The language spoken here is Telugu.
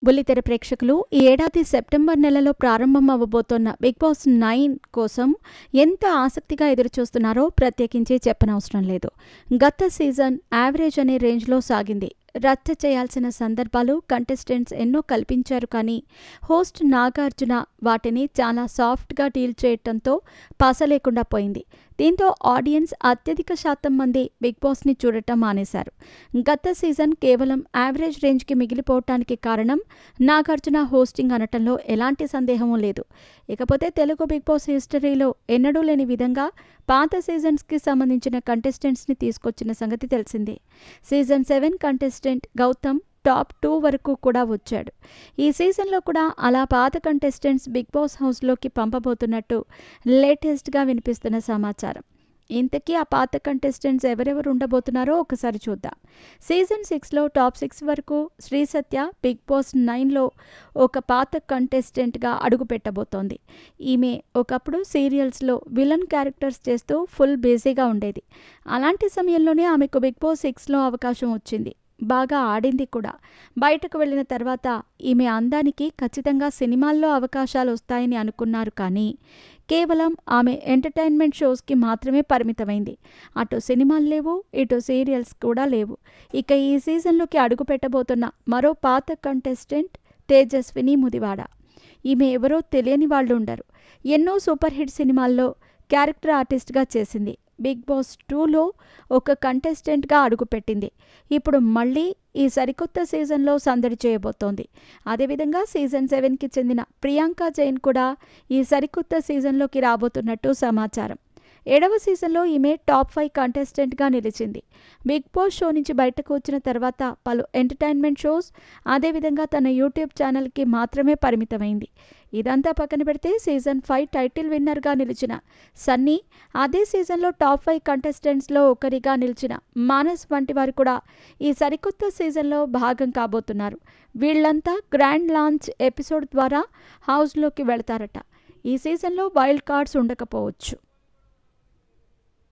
బుల్లితెర ప్రేక్షకులు ఈ ఏడాది సెప్టెంబర్ నెలలో ప్రారంభం అవ్వబోతోన్న బిగ్ బాస్ 9 కోసం ఎంత ఆసక్తిగా ఎదురుచూస్తున్నారో ప్రత్యేకించి చెప్పనవసరం లేదు. గత సీజన్ యావరేజ్ అనే రేంజ్లో సాగింది. రచ్చ చేయాల్సిన సందర్భాలు కంటెస్టెంట్స్ ఎన్నో కల్పించారు, కానీ హోస్ట్ నాగార్జున వాటిని చాలా సాఫ్ట్గా డీల్ చేయటంతో పస లేకుండా పోయింది. దీంతో ఆడియన్స్ అత్యధిక శాతం మంది బిగ్ బాస్ని చూడటం మానేశారు. గత సీజన్ కేవలం యావరేజ్ రేంజ్కి మిగిలిపోవటానికి కారణం నాగార్జున హోస్టింగ్ అనటంలో ఎలాంటి సందేహమూ లేదు. ఇకపోతే తెలుగు బిగ్ బాస్ హిస్టరీలో ఎన్నడూ లేని విధంగా పాత సీజన్స్కి సంబంధించిన కంటెస్టెంట్స్ని తీసుకొచ్చిన సంగతి తెలిసిందే. సీజన్ 7 కంటెస్టెంట్ గౌతమ్ టాప్ 2 వరకు కూడా వచ్చాడు. ఈ సీజన్లో కూడా అలా పాత కంటెస్టెంట్స్ బిగ్ బాస్ హౌస్లోకి పంపబోతున్నట్టు లేటెస్ట్గా వినిపిస్తున్న సమాచారం. ఇంతకీ ఆ పాత కంటెస్టెంట్స్ ఎవరెవరు ఉండబోతున్నారో ఒకసారి చూద్దాం. సీజన్ 6లో టాప్ 6 వరకు శ్రీ సత్య బిగ్ బాస్ 9లో ఒక పాత కంటెస్టెంట్గా అడుగు పెట్టబోతోంది. ఈమె ఒకప్పుడు సీరియల్స్లో విలన్ క్యారెక్టర్స్ చేస్తూ ఫుల్ బిజీగా ఉండేది. అలాంటి సమయంలోనే ఆమెకు బిగ్ బాస్ 6లో అవకాశం వచ్చింది. బాగా ఆడింది కూడా. బయటకు వెళ్ళిన తర్వాత ఈమె అందానికి ఖచ్చితంగా సినిమాల్లో అవకాశాలు వస్తాయని అనుకున్నారు, కానీ కేవలం ఆమె ఎంటర్టైన్మెంట్ షోస్కి మాత్రమే పరిమితమైంది. అటు సినిమాలు లేవు, ఇటు సీరియల్స్ కూడా లేవు. ఇక ఈ సీజన్లోకి అడుగు పెట్టబోతున్న మరో పాత కంటెస్టెంట్ తేజస్విని ముదివాడ. ఈమె ఎవరో తెలియని వాళ్ళు ఉండరు. ఎన్నో సూపర్ హిట్ సినిమాల్లో క్యారెక్టర్ ఆర్టిస్ట్గా చేసింది. బిగ్ బాస్ 2లో ఒక కంటెస్టెంట్గా అడుగుపెట్టింది. ఇప్పుడు మళ్ళీ ఈ సరికొత్త సీజన్లో సందడి చేయబోతోంది. అదేవిధంగా సీజన్ 7కి చెందిన ప్రియాంక జైన్ కూడా ఈ సరికొత్త సీజన్లోకి రాబోతున్నట్టు సమాచారం. 7వ సీజన్లో ఈమె టాప్ 5 కంటెస్టెంట్గా నిలిచింది. బిగ్ బాస్ షో నుంచి బయటకు వచ్చిన తర్వాత పలు ఎంటర్టైన్మెంట్ షోస్, అదేవిధంగా తన యూట్యూబ్ ఛానల్కి మాత్రమే పరిమితమైంది. ఇదంతా పక్కన పెడితే సీజన్ 5 టైటిల్ విన్నర్గా నిలిచిన సన్నీ, అదే సీజన్లో టాప్ 5 కంటెస్టెంట్స్లో ఒకరిగా నిలిచిన మానస్ వంటి వారు కూడా ఈ సరికొత్త సీజన్లో భాగం కాబోతున్నారు. వీళ్లంతా గ్రాండ్ లాంచ్ ఎపిసోడ్ ద్వారా హౌస్లోకి వెళతారట. ఈ సీజన్లో వైల్డ్ కార్డ్స్ ఉండకపోవచ్చు.